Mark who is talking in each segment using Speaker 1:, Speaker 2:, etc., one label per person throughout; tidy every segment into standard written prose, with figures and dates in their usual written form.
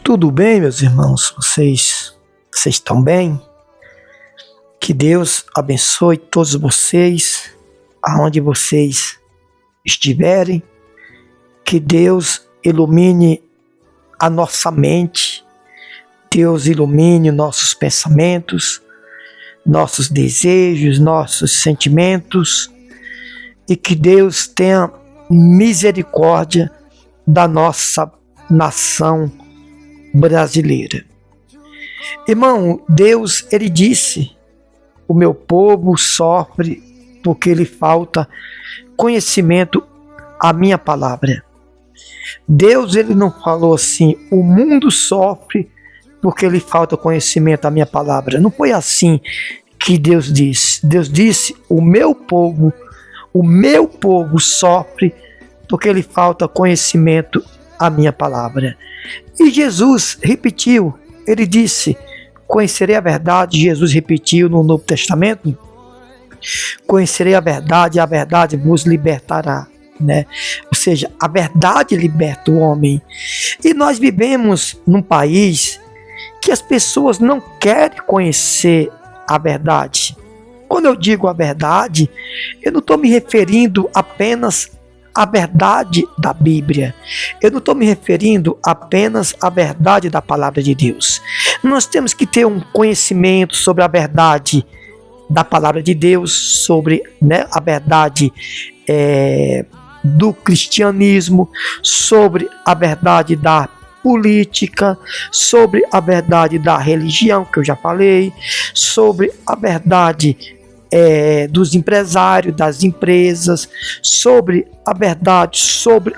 Speaker 1: Tudo bem, meus irmãos? Vocês estão bem? Que Deus abençoe todos vocês, aonde vocês estiverem. Que Deus ilumine a nossa mente. Deus ilumine nossos pensamentos, nossos desejos, nossos sentimentos. E que Deus tenha misericórdia da nossa nação brasileira. Irmão, Deus, ele disse: o meu povo sofre porque lhe falta conhecimento à minha palavra. Deus, ele não falou assim: o mundo sofre porque lhe falta conhecimento à minha palavra. Não foi assim que Deus disse. Deus disse: o meu povo sofre porque lhe falta conhecimento à minha palavra. E Jesus repetiu, ele disse: conhecerei a verdade. Jesus repetiu no Novo Testamento: conhecerei a verdade vos libertará, né? Ou seja, a verdade liberta o homem. E nós vivemos num país que as pessoas não querem conhecer a verdade. Quando eu digo a verdade, eu não estou me referindo apenas à verdade da Bíblia. Eu não estou me referindo apenas à verdade da palavra de Deus. Nós temos que ter um conhecimento sobre a verdade da palavra de Deus, sobre, né, a verdade do cristianismo, sobre a verdade da política, sobre a verdade da religião, que eu já falei, sobre a verdade dos empresários, das empresas, sobre a verdade,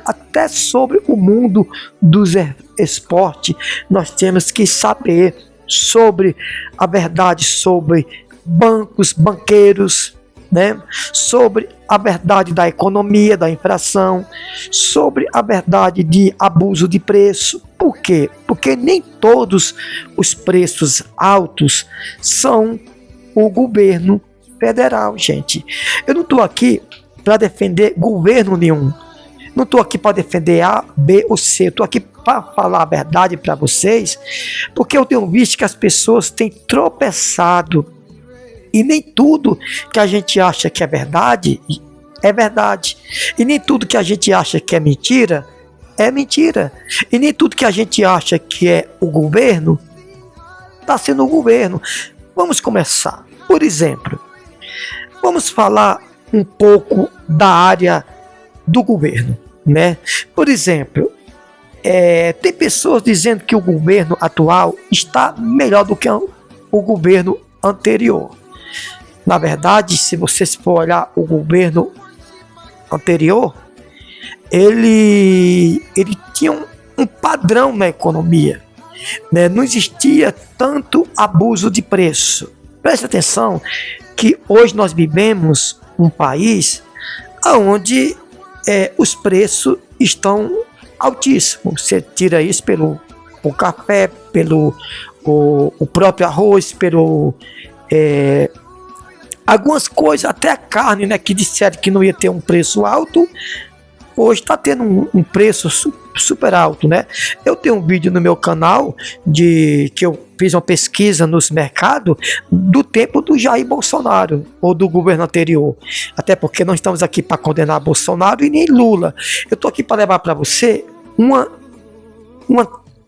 Speaker 1: até sobre o mundo dos esportes. Nós temos que saber sobre a verdade sobre bancos, banqueiros, né? Sobre a verdade da economia, da inflação, sobre a verdade de abuso de preço. Por quê? Porque nem todos os preços altos são o governo federal, gente. Eu não estou aqui para defender governo nenhum. Não estou aqui para defender A, B ou C. Estou aqui para falar a verdade para vocês, porque eu tenho visto que as pessoas têm tropeçado. E nem tudo que a gente acha que é verdade. E nem tudo que a gente acha que é mentira. E nem tudo que a gente acha que é o governo está sendo o governo. Vamos começar. Por exemplo, vamos falar um pouco da área do governo, né? Por exemplo, tem pessoas dizendo que o governo atual está melhor do que o governo anterior. Na verdade, se você for olhar o governo anterior, ele tinha um padrão na economia, né? Não existia tanto abuso de preço. Preste atenção que hoje nós vivemos um país onde os preços estão altíssimos. Você tira isso pelo o café, pelo o próprio arroz, pelo algumas coisas, até a carne, né, que disseram que não ia ter um preço alto, hoje está tendo um preço super alto, né? Eu tenho um vídeo no meu canal que eu fiz uma pesquisa nos mercados do tempo do Jair Bolsonaro, ou do governo anterior. Até porque não estamos aqui para condenar Bolsonaro e nem Lula. Eu estou aqui para levar para você uma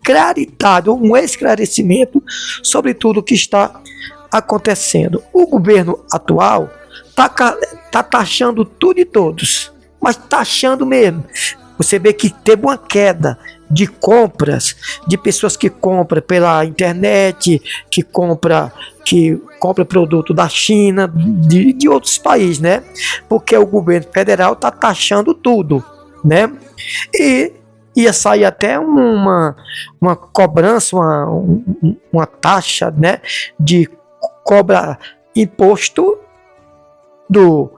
Speaker 1: claridade, um esclarecimento sobre tudo o que está acontecendo. O governo atual está taxando tudo e todos, mas taxando mesmo. Você vê que teve uma queda de compras, de pessoas que compram pela internet, que compra produto da China, de outros países, né? Porque o governo federal está taxando tudo, né? E ia sair até uma cobrança, uma taxa, né, de cobra imposto do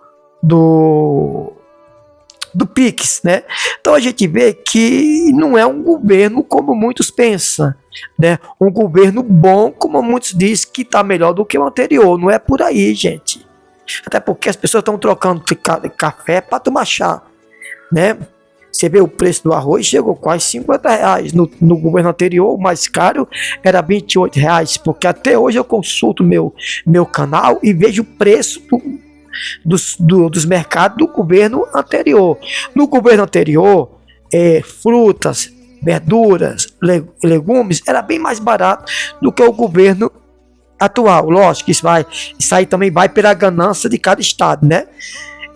Speaker 1: Pix, né? Então a gente vê que não é um governo como muitos pensam, né? Um governo bom, como muitos dizem que está melhor do que o anterior. Não é por aí, gente. Até porque as pessoas estão trocando café para tomar chá, né? Você vê o preço do arroz, chegou quase R$ 50. No governo anterior, o mais caro era R$ 28, porque até hoje eu consulto meu canal e vejo o preço dos mercados do governo anterior. No governo anterior, frutas, verduras, legumes, era bem mais barato do que o governo atual. Lógico que isso aí também vai pela ganância de cada estado, né?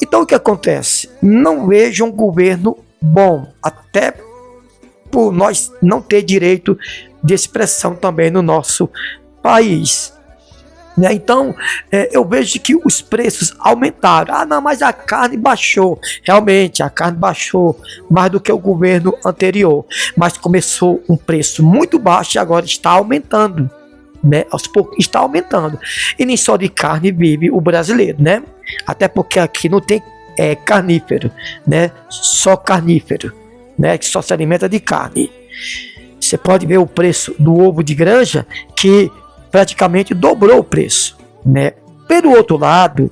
Speaker 1: Então o que acontece? Não vejo um governo bom, até por nós não ter direito de expressão também no nosso país, né? Então eu vejo que os preços aumentaram. Não, mas a carne baixou. Realmente a carne baixou mais do que o governo anterior, mas começou um preço muito baixo e agora está aumentando, né? Aos poucos está aumentando. E nem só de carne vive o brasileiro, né? Até porque aqui não tem carnífero, né? Só carnífero, né? Que só se alimenta de carne. Você pode ver o preço do ovo de granja, que praticamente dobrou o preço, né? Pelo outro lado,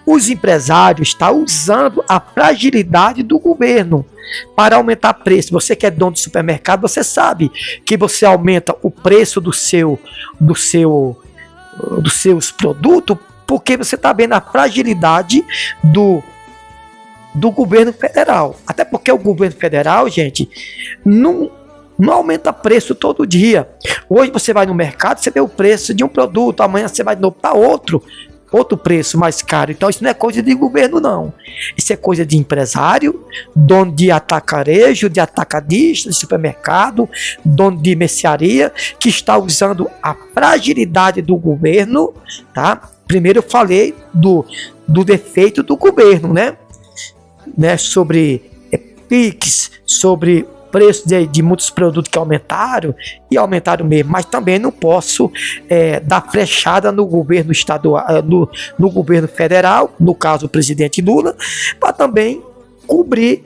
Speaker 1: os empresários estão usando a fragilidade do governo para aumentar preço. Você que é dono de supermercado, você sabe que você aumenta o preço dos seus produtos porque você está vendo a fragilidade do governo federal. Até porque o governo federal, gente, não aumenta preço todo dia. Hoje você vai no mercado, você vê o preço de um produto, amanhã você vai de novo para outro preço mais caro. Então isso não é coisa de governo, não. Isso é coisa de empresário, dono de atacarejo, de atacadista, de supermercado, dono de mercearia, que está usando a fragilidade do governo, tá? Primeiro eu falei do defeito do governo, né? Sobre PIX, sobre preço de muitos produtos que aumentaram mesmo, mas também não posso dar flechada no governo estadual, no governo federal, no caso o presidente Lula, para também cobrir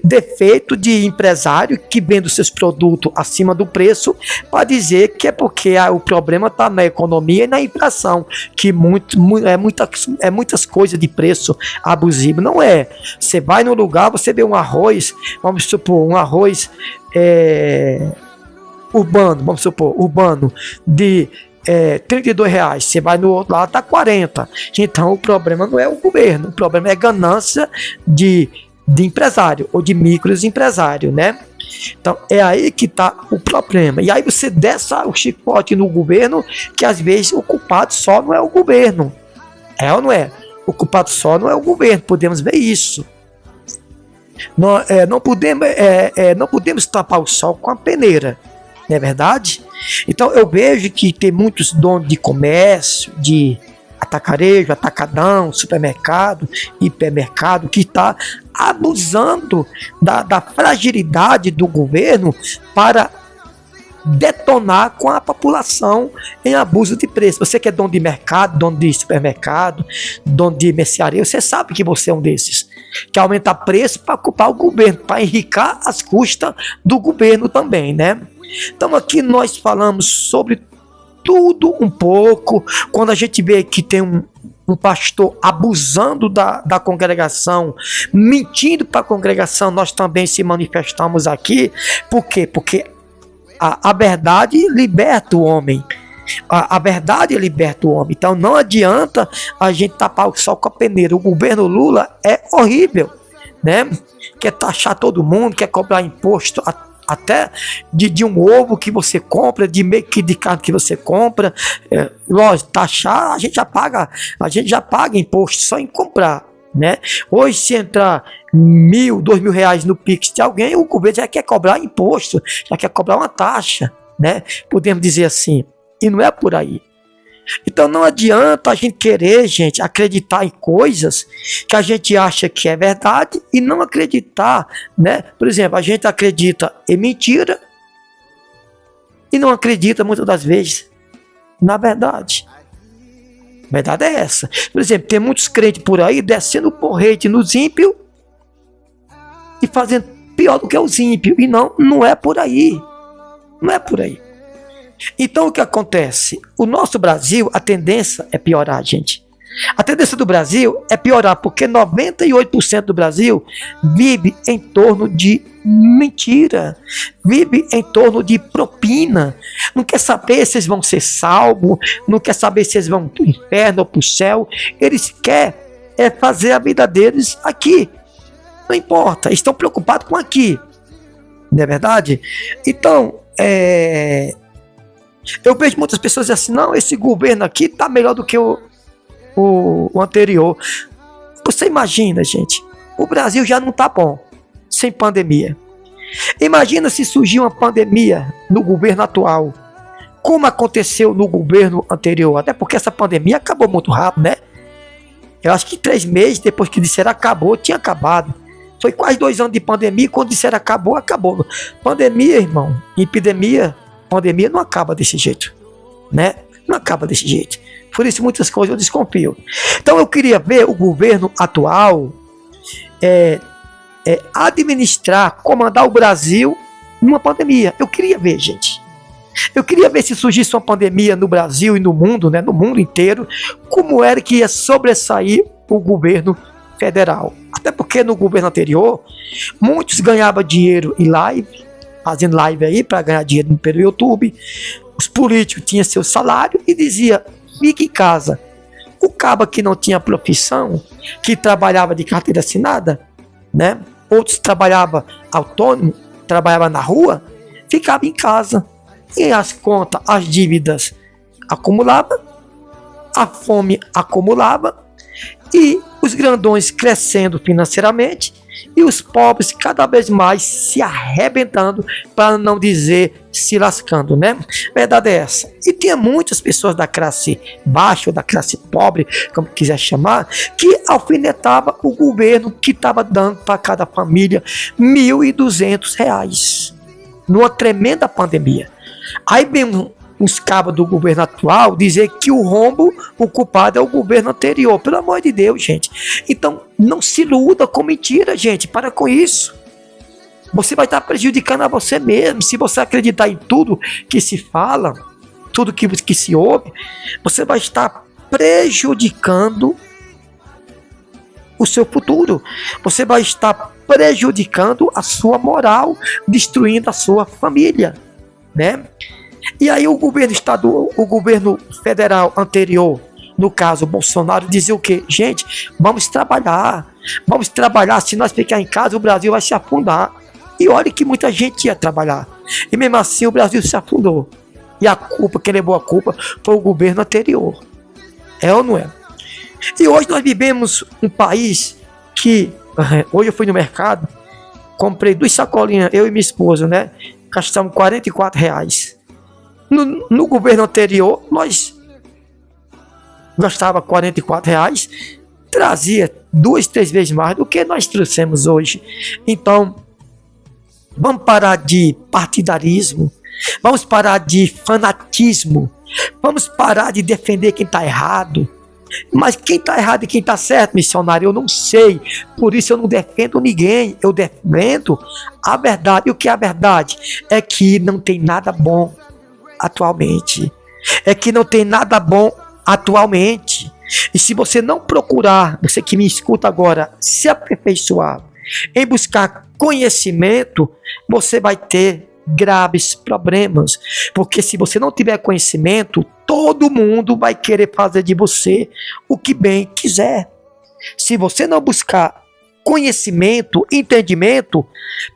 Speaker 1: defeito de empresário que vende seus produtos acima do preço, para dizer que é porque o problema está na economia e na inflação, que muitas coisas de preço abusivo. Não é. Você vai no lugar, você vê um arroz, vamos supor, um arroz urbano de R$ 32, você vai no outro lado, está 40. Então o problema não é o governo, o problema é ganância de empresário ou de microempresário, né? Então é aí que está o problema. E aí você desce o chicote no governo, que às vezes o culpado só não é o governo. É ou não é? O culpado só não é o governo, podemos ver isso. Não podemos tapar o sol com a peneira, não é verdade? Então eu vejo que tem muitos donos de comércio, de atacarejo, atacadão, supermercado, hipermercado, que está abusando da fragilidade do governo para detonar com a população em abuso de preço. Você que é dono de mercado, dono de supermercado, dono de mercearia, você sabe que você é um desses, que aumenta preço para culpar o governo, para enricar as custas do governo também, né? Então aqui nós falamos sobre tudo um pouco. Quando a gente vê que tem um pastor abusando da congregação, mentindo para a congregação, nós também se manifestamos aqui. Por quê? Porque a verdade liberta o homem. A verdade liberta o homem. Então não adianta a gente tapar o sol com a peneira. O governo Lula é horrível, né? Quer taxar todo mundo, quer cobrar imposto até de um ovo que você compra, de meio que de carne que você compra. Lógico, taxar, a gente já paga imposto só em comprar, né? Hoje, se entrar R$ 1.000, R$ 2.000 no Pix de alguém, o governo já quer cobrar imposto, já quer cobrar uma taxa, né? Podemos dizer assim, e não é por aí. Então não adianta a gente querer, gente, acreditar em coisas que a gente acha que é verdade e não acreditar, né? Por exemplo, a gente acredita em mentira e não acredita muitas das vezes na verdade. A verdade é essa. Por exemplo, tem muitos crentes por aí descendo porrete nos ímpios e fazendo pior do que os ímpios. E não é por aí. Não é por aí. Então o que acontece? O nosso Brasil, a tendência é piorar, gente. A tendência do Brasil é piorar, porque 98% do Brasil vive em torno de mentira, vive em torno de propina, não quer saber se eles vão ser salvos, não quer saber se eles vão para o inferno ou para o céu, eles querem fazer a vida deles aqui, não importa, estão preocupados com aqui, não é verdade? Então, eu vejo muitas pessoas dizendo assim, não, esse governo aqui está melhor do que o anterior. Você imagina, gente, o Brasil já não está bom sem pandemia. Imagina se surgir uma pandemia no governo atual, como aconteceu no governo anterior, até porque essa pandemia acabou muito rápido, né? Eu acho que 3 meses depois que disseram acabou, tinha acabado. Foi quase 2 anos de pandemia, e quando disseram acabou, acabou. Pandemia, irmão, epidemia, pandemia não acaba desse jeito, né? Não acaba desse jeito. Por isso muitas coisas eu desconfio. Então eu queria ver o governo atual administrar, comandar o Brasil numa pandemia. Eu queria ver, gente. Eu queria ver se surgisse uma pandemia no Brasil e no mundo, né, no mundo inteiro, como era que ia sobressair o governo federal. Até porque no governo anterior, muitos ganhavam dinheiro em live, fazendo live aí para ganhar dinheiro pelo YouTube. Os políticos tinham seu salário e dizia, fique em casa. O cabo que não tinha profissão, que trabalhava de carteira assinada, né? Outros trabalhavam autônomo, trabalhavam na rua, ficava em casa. E as contas, as dívidas acumulavam, a fome acumulava, e os grandões crescendo financeiramente, e os pobres cada vez mais se arrebentando, para não dizer se lascando, né? Verdade é essa. E tinha muitas pessoas da classe baixa, ou da classe pobre, como quiser chamar, que alfinetava o governo que estava dando para cada família R$ 1.200, numa tremenda pandemia. Aí vem uns cabos do governo atual dizer que o rombo, o culpado é o governo anterior. Pelo amor de Deus, gente. Então, não se iluda com mentira, gente. Para com isso. Você vai estar prejudicando a você mesmo. Se você acreditar em tudo que se fala, tudo que se ouve, você vai estar prejudicando o seu futuro. Você vai estar prejudicando a sua moral, destruindo a sua família, né? E aí o governo estadual, o governo federal anterior, no caso Bolsonaro, dizia o quê? Gente, vamos trabalhar, se nós ficar em casa o Brasil vai se afundar. E olha que muita gente ia trabalhar, e mesmo assim o Brasil se afundou. E a culpa, quem levou a culpa foi o governo anterior. É ou não é? E hoje nós vivemos um país que, hoje eu fui no mercado, comprei 2 sacolinhas, eu e minha esposa, né? Gastamos R$ 44. No governo anterior, nós gastava R$ 44, trazia 2, 3 vezes mais do que nós trouxemos hoje. Então, vamos parar de partidarismo, vamos parar de fanatismo, vamos parar de defender quem está errado. Mas quem está errado e quem está certo, missionário, eu não sei. Por isso eu não defendo ninguém, eu defendo a verdade. E o que é a verdade? É que não tem nada bom atualmente. É que não tem nada bom atualmente. E se você não procurar, você que me escuta agora, se aperfeiçoar em buscar conhecimento, você vai ter graves problemas. Porque se você não tiver conhecimento, todo mundo vai querer fazer de você o que bem quiser. Se você não buscar conhecimento, entendimento,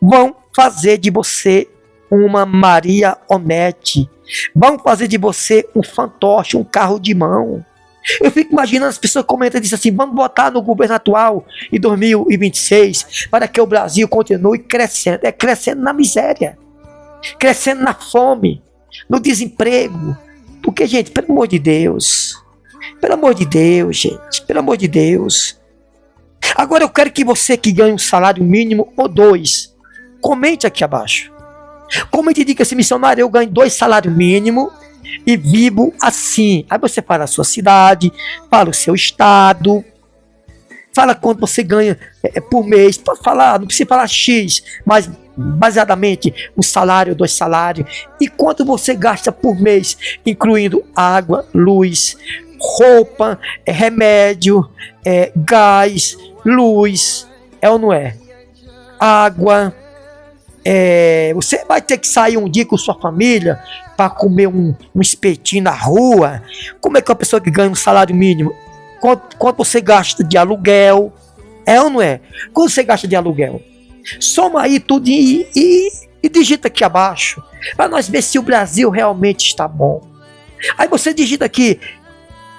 Speaker 1: vão fazer de você uma Maria Onete, vão fazer de você um fantoche, um carro de mão. Eu fico imaginando as pessoas comentando e dizem assim, vamos botar no governo atual em 2026 para que o Brasil continue crescendo. É crescendo na miséria, crescendo na fome, no desemprego. Porque, gente, pelo amor de Deus, gente, pelo amor de Deus. Agora eu quero que você que ganha um salário mínimo ou 2, comente aqui abaixo. Comente e diga assim, missionário, eu ganho 2 salários mínimos e vivo assim. Aí você fala a sua cidade, fala o seu estado, fala quanto você ganha por mês. Pode falar, não precisa falar X, mas baseadamente 1 salário, 2 salários. E quanto você gasta por mês, incluindo água, luz, roupa, remédio, gás, luz, é ou não é? Água. Você vai ter que sair um dia com sua família para comer um espetinho na rua. Como é que uma pessoa que ganha um salário mínimo, quanto você gasta de aluguel? É ou não é? Quanto você gasta de aluguel? Soma aí tudo e digita aqui abaixo, para nós ver se o Brasil realmente está bom. Aí você digita aqui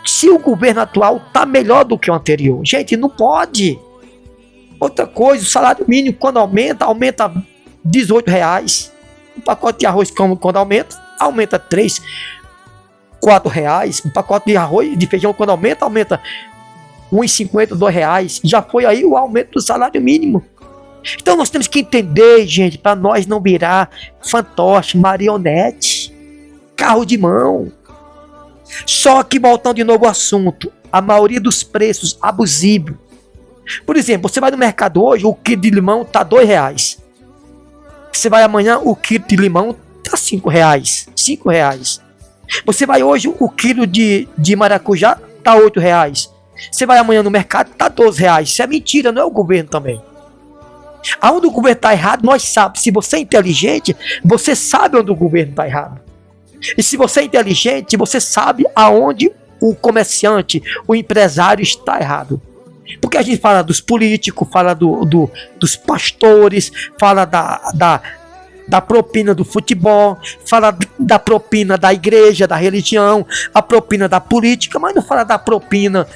Speaker 1: se o governo atual está melhor do que o anterior. Gente, não pode. Outra coisa, o salário mínimo quando aumenta R$18. Um pacote de arroz quando aumenta 3, 4 reais. Um pacote de arroz, de feijão quando aumenta R$1,50, R$2. Já foi aí o aumento do salário mínimo. Então nós temos que entender, gente, para nós não virar fantoche, marionete, carro de mão. Só que voltando de novo ao assunto, a maioria dos preços abusivos. Por exemplo, você vai no mercado hoje, o quilo de limão está R$2. Você vai amanhã, o quilo de limão está R$5. R$5. Você vai hoje, o quilo de maracujá está R$8. Você vai amanhã no mercado, está R$12. Isso é mentira, não é o governo também. Aonde o governo está errado, nós sabemos. Se você é inteligente, você sabe onde o governo está errado. E se você é inteligente, você sabe aonde o comerciante, o empresário está errado. Porque a gente fala dos políticos, fala dos pastores, fala da propina do futebol, fala da propina da igreja, da religião, a propina da política, mas não fala da propina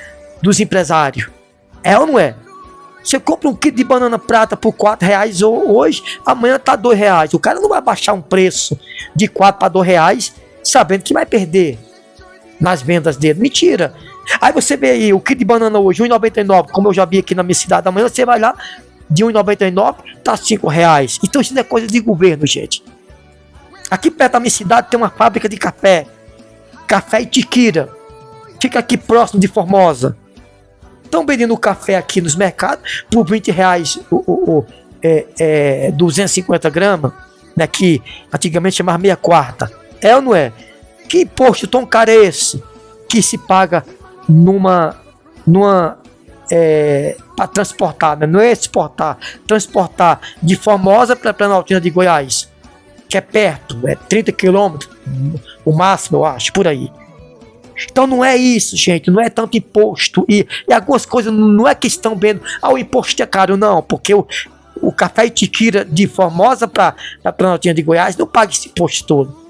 Speaker 1: dos empresários. É ou não é? Você compra um quilo de banana prata por R$4 hoje, amanhã está R$2. O cara não vai baixar um preço de 4 para R$2 sabendo que vai perder nas vendas dele. Mentira. Aí você vê aí o quilo de banana hoje, R$1,99, como eu já vi aqui na minha cidade. Amanhã você vai lá, de R$1,99 está R$5. Então isso não é coisa de governo, gente. Aqui perto da minha cidade tem uma fábrica de café. Café Itiquira. Fica aqui próximo de Formosa. Estão vendendo café aqui nos mercados por R$20 250 gramas, né, que antigamente chamava meia quarta. É ou não é? Que imposto tão caro é esse que se paga para transportar, né? Não é exportar, transportar de Formosa para Planaltina de Goiás, que é perto, 30 quilômetros, o máximo, eu acho, por aí. Então não é isso, gente, não é tanto imposto e algumas coisas não é que estão vendo, o imposto é caro, não, porque o café Itiquira de Formosa para Planaltina de Goiás não paga esse imposto todo.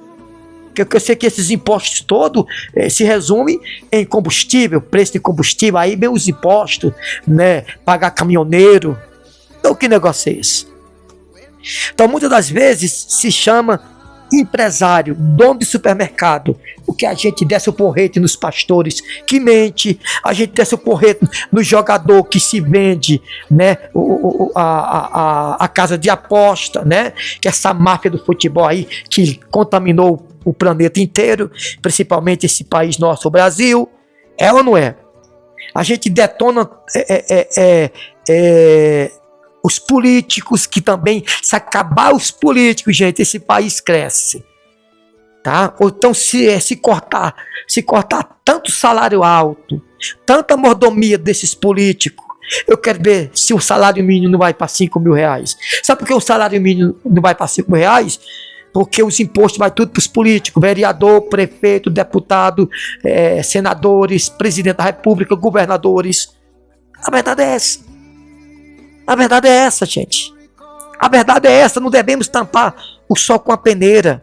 Speaker 1: Porque eu sei que esses impostos todos se resumem em combustível, preço de combustível, aí vem os impostos, né, pagar caminhoneiro. Então que negócio é esse? Então muitas das vezes se chama empresário, dono de supermercado, porque a gente desce o porrete nos pastores que mente, a gente desce o porrete no jogador que se vende, né, a casa de aposta, né, que essa máfia do futebol aí que contaminou o planeta inteiro, principalmente esse país nosso, o Brasil. É ou não é? A gente detona os políticos, que também, se acabar os políticos, gente, esse país cresce, tá? Ou então se cortar tanto salário alto, tanta mordomia desses políticos, eu quero ver se o salário mínimo não vai para R$5.000. Sabe por que o salário mínimo não vai para R$5.000? Porque os impostos vai tudo para os políticos, vereador, prefeito, deputado, senadores, presidente da república, governadores. A verdade é essa. A verdade é essa, gente. A verdade é essa. Não devemos tampar o sol com a peneira.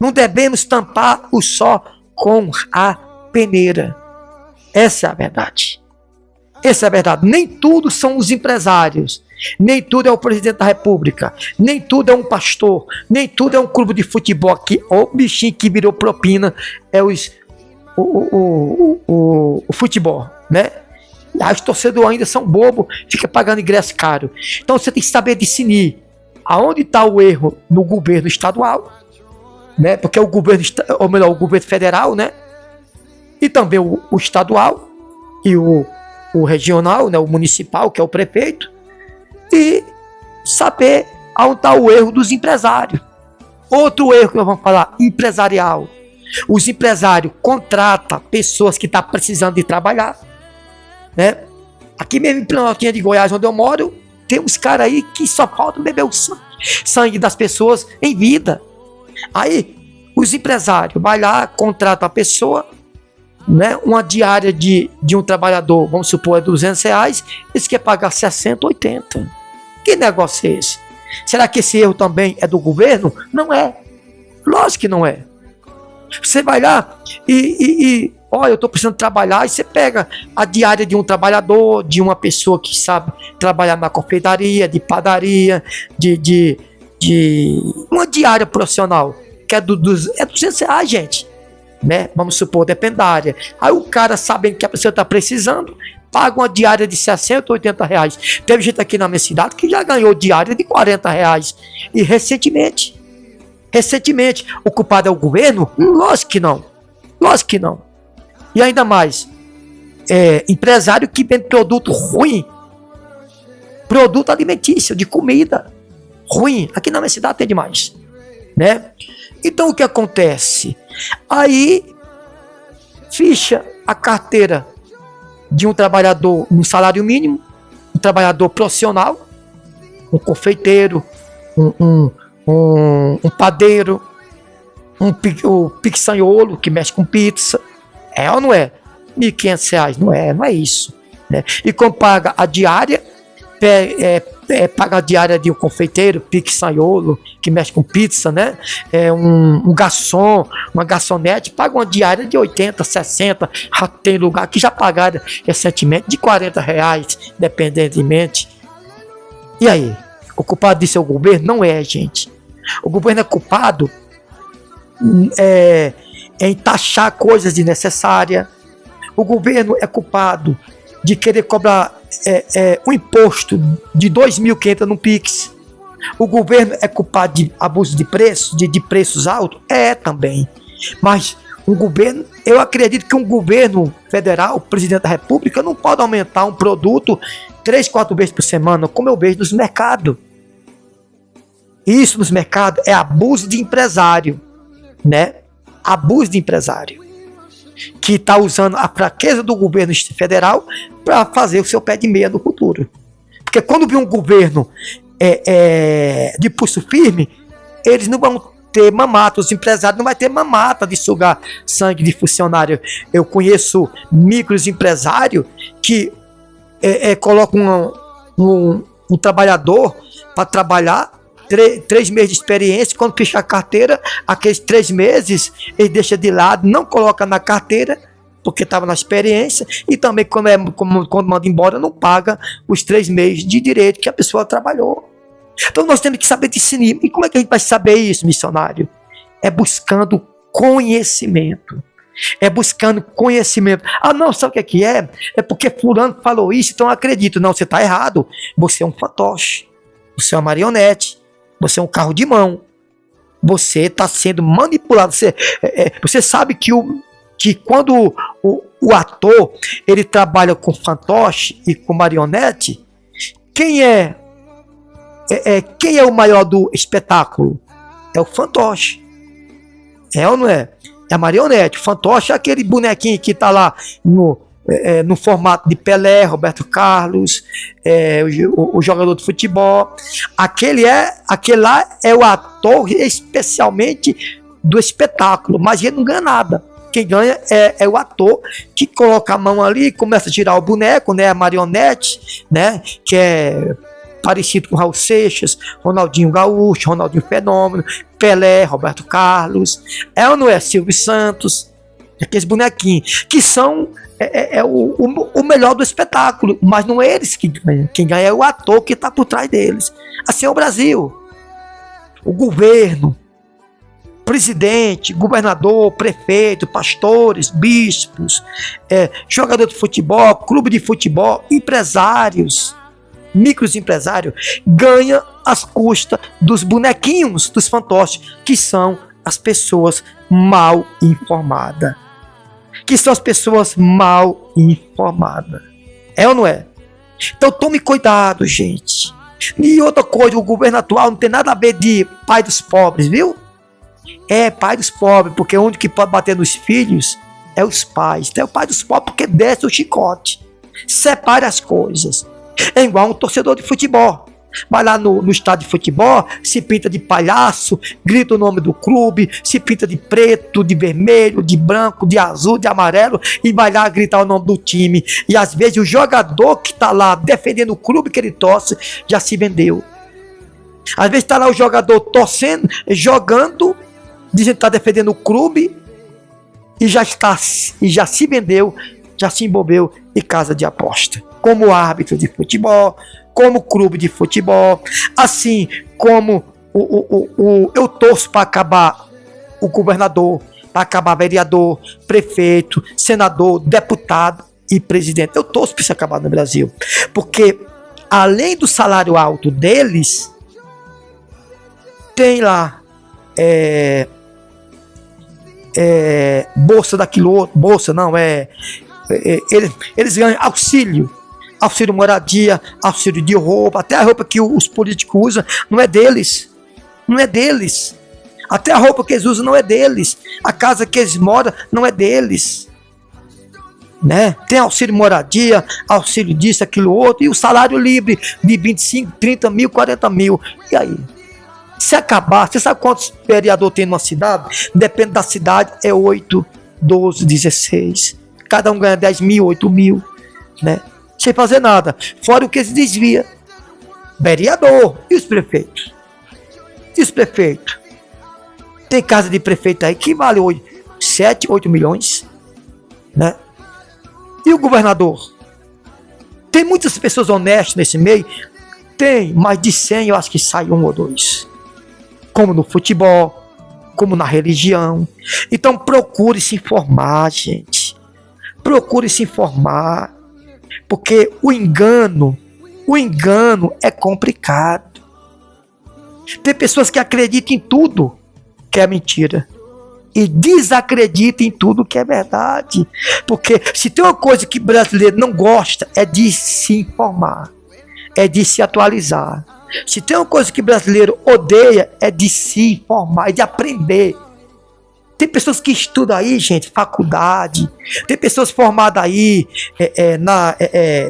Speaker 1: Não devemos tampar o sol com a peneira. Essa é a verdade. Essa é a verdade. Nem tudo são os empresários. Nem tudo é o presidente da república. Nem tudo é um pastor. Nem tudo é um clube de futebol aqui. O bichinho que virou propina é o futebol, né? Os torcedores ainda são bobos, fica pagando ingresso caro. Então você tem que saber discernir aonde está o erro no governo estadual, né? Porque o governo, ou melhor, o governo federal, né? E também o estadual e o regional, né? O municipal, que é o prefeito. E saber onde está o erro dos empresários. Outro erro que nós vamos falar, empresarial. Os empresários contratam pessoas que estão precisando de trabalhar, né? Aqui mesmo em Planaltina de Goiás, onde eu moro, tem uns caras aí que só faltam beber o sangue das pessoas em vida. Aí, os empresários vão lá, contratam a pessoa, né? Uma diária de um trabalhador, vamos supor, é R$200, eles querem pagar 60, 80. Que negócio é esse? Será que esse erro também é do governo? Não é. Lógico que não é. Você vai lá olha, eu estou precisando trabalhar, e você pega a diária de um trabalhador, de uma pessoa que sabe trabalhar na confeitaria, de padaria, de uma diária profissional, que é R$200, gente, né? Vamos supor, depende da área. Aí o cara, sabendo que a pessoa está precisando, paga uma diária de 60, R$80. Teve gente aqui na minha cidade que já ganhou diária de R$40. E recentemente, o culpado é o governo? Lógico que não. Lógico que não. E ainda mais, empresário que vende produto ruim, produto alimentício, de comida ruim. Aqui na minha cidade tem demais, né? Então o que acontece? Aí ficha a carteira de um trabalhador no salário mínimo, um trabalhador profissional, um confeiteiro, um padeiro, o pizzaiolo que mexe com pizza. É ou não é? R$1.500, não é isso, né? E quando paga a diária, paga a diária de um confeiteiro, pizzaiolo, que mexe com pizza, né? Um garçom, uma garçonete, paga uma diária de 80, 60, tem lugar que já pagaram recentemente de R$40, dependentemente. E aí? O culpado disso é o governo? Não é, gente. O governo é culpado em taxar coisas desnecessárias. O governo é culpado de querer cobrar um imposto de 2.000 que entra no Pix. O governo é culpado de abuso de preço, de preços altos? Também. Mas eu acredito que um governo federal, o presidente da República, não pode aumentar um produto 3, 4 vezes por semana, como eu vejo nos mercados. Isso nos mercados é abuso de empresário, né? Abuso de empresário que está usando a fraqueza do governo federal para fazer o seu pé de meia no futuro. Porque quando vir um governo de pulso firme, eles não vão ter mamata, os empresários não vão ter mamata de sugar sangue de funcionário. Eu conheço microempresários que colocam um trabalhador para trabalhar 3 meses de experiência. Quando fecha a carteira, aqueles 3 meses ele deixa de lado, não coloca na carteira porque estava na experiência, e também quando manda embora não paga os 3 meses de direito que a pessoa trabalhou. Então nós temos que saber discernir. E como é que a gente vai saber isso, missionário? É buscando conhecimento. Não, sabe o que é? É porque fulano falou isso, então eu acredito. Não, você está errado. Você é um fantoche, você é uma marionete, você é um carro de mão, você está sendo manipulado. Você sabe que quando o ator ele trabalha com fantoche e com marionete, quem é o maior do espetáculo? É o fantoche. É ou não é? É a marionete. O fantoche é aquele bonequinho que está lá no formato de Pelé, Roberto Carlos, o jogador de futebol. Aquele lá é o ator especialmente do espetáculo, mas ele não ganha nada. Quem ganha é o ator que coloca a mão ali e começa a tirar o boneco, né, a marionete, né, que é parecido com Raul Seixas, Ronaldinho Gaúcho, Ronaldinho Fenômeno, Pelé, Roberto Carlos, ou não é? Silvio Santos, aqueles bonequinhos que são o melhor do espetáculo, mas não é eles que ganham. Quem ganha é o ator que está por trás deles. Assim é o Brasil. O governo, presidente, governador, prefeito, pastores, bispos, jogador de futebol, clube de futebol, empresários, microempresários, ganha às custas dos bonequinhos, dos fantoches, que são as pessoas mal informadas. É ou não é? Então tome cuidado, gente. E outra coisa, o governo atual não tem nada a ver de pai dos pobres, viu? É pai dos pobres, porque onde que pode bater nos filhos é os pais. Então é o pai dos pobres porque desce o chicote. Separa as coisas. É igual um torcedor de futebol. Vai lá no estádio de futebol, se pinta de palhaço, grita o nome do clube, se pinta de preto, de vermelho, de branco, de azul, de amarelo e vai lá gritar o nome do time. E às vezes o jogador que está lá defendendo o clube que ele torce já se vendeu. Às vezes está lá o jogador torcendo, jogando, dizendo que está defendendo o clube e já se vendeu, já se envolveu em casa de aposta. Como árbitro de futebol, como clube de futebol, assim como eu torço para acabar o governador, para acabar vereador, prefeito, senador, deputado e presidente. Eu torço para isso acabar no Brasil, porque além do salário alto deles, tem lá bolsa daquilo outro, bolsa não, eles ganham auxílio moradia, auxílio de roupa, até a roupa que os políticos usam não é deles, até a roupa que eles usam não é deles, a casa que eles moram não é deles, né? Tem auxílio moradia, auxílio disso, aquilo outro, e o salário livre de 25, 30 mil, 40 mil, e aí? Se acabar, você sabe quantos vereadores tem numa cidade? Depende da cidade, é 8, 12, 16, cada um ganha 10 mil, 8 mil, né? Sem fazer nada, fora o que se desvia. Vereador, e os prefeitos? Tem casa de prefeito aí que vale hoje 7, 8 milhões, né? E o governador? Tem muitas pessoas honestas nesse meio? Tem, mas de 100 eu acho que sai 1 ou 2. Como no futebol, como na religião. Então procure se informar, gente. Procure se informar. Porque o engano é complicado. Tem pessoas que acreditam em tudo que é mentira e desacreditam em tudo que é verdade. Porque se tem uma coisa que brasileiro não gosta, é de se informar, é de se atualizar. Se tem uma coisa que brasileiro odeia, é de se informar, é de aprender. Tem pessoas que estudam aí, gente, faculdade. Tem pessoas formadas aí,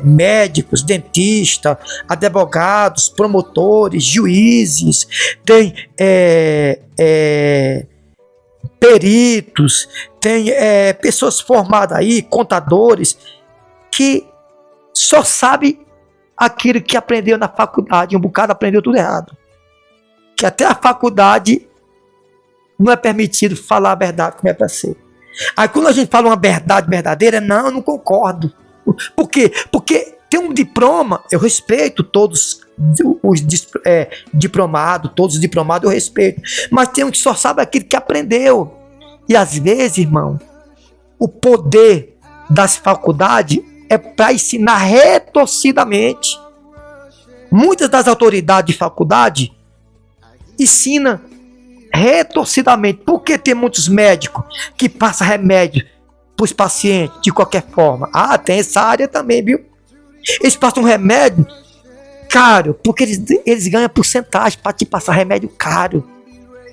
Speaker 1: médicos, dentistas, advogados, promotores, juízes. Tem peritos. Tem pessoas formadas aí, contadores, que só sabem aquilo que aprendeu na faculdade. Um bocado aprendeu tudo errado. Que até a faculdade não é permitido falar a verdade como é para ser. Aí quando a gente fala uma verdade verdadeira, não, eu não concordo. Por quê? Porque tem um diploma, eu respeito todos os diplomados, todos os diplomados eu respeito. Mas tem um que só sabe aquilo que aprendeu. E às vezes, irmão, o poder das faculdades é para ensinar retorcidamente. Muitas das autoridades de faculdade ensinam retorcidamente, porque tem muitos médicos que passam remédio para os pacientes de qualquer forma. Ah, tem essa área também, viu? Eles passam um remédio caro, porque eles ganham porcentagem para te passar remédio caro,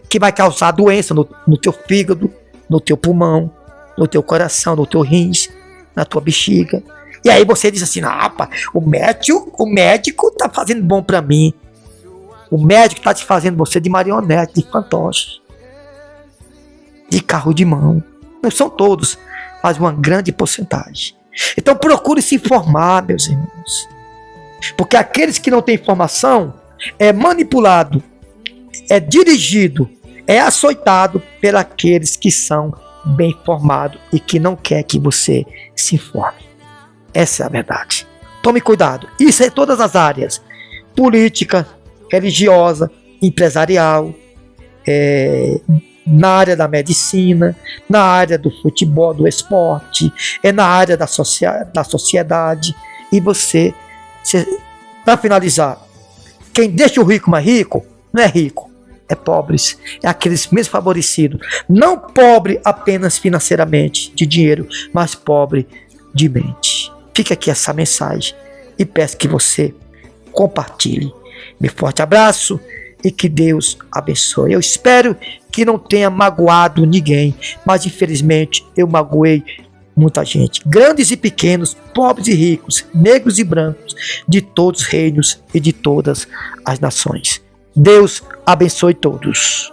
Speaker 1: que vai causar doença no teu fígado, no teu pulmão, no teu coração, no teu rins, na tua bexiga. E aí você diz assim, rapaz, o médico tá fazendo bom para mim. O médico está te fazendo você de marionete, de fantoche, de carro de mão. Não são todos, mas uma grande porcentagem. Então procure se informar, meus irmãos. Porque aqueles que não têm informação é manipulado, é dirigido, é açoitado pelos que são bem informados e que não quer que você se informe. Essa é a verdade. Tome cuidado. Isso é em todas as áreas. Política, religiosa, empresarial, na área da medicina, na área do futebol, do esporte, na área da sociedade. E você, para finalizar, quem deixa o rico mais rico, não é rico, é pobres, é aqueles menos favorecidos. Não pobre apenas financeiramente, de dinheiro, mas pobre de mente. Fica aqui essa mensagem e peço que você compartilhe. Meu forte abraço e que Deus abençoe. Eu espero que não tenha magoado ninguém, mas infelizmente eu magoei muita gente, grandes e pequenos, pobres e ricos, negros e brancos, de todos os reinos e de todas as nações. Deus abençoe todos.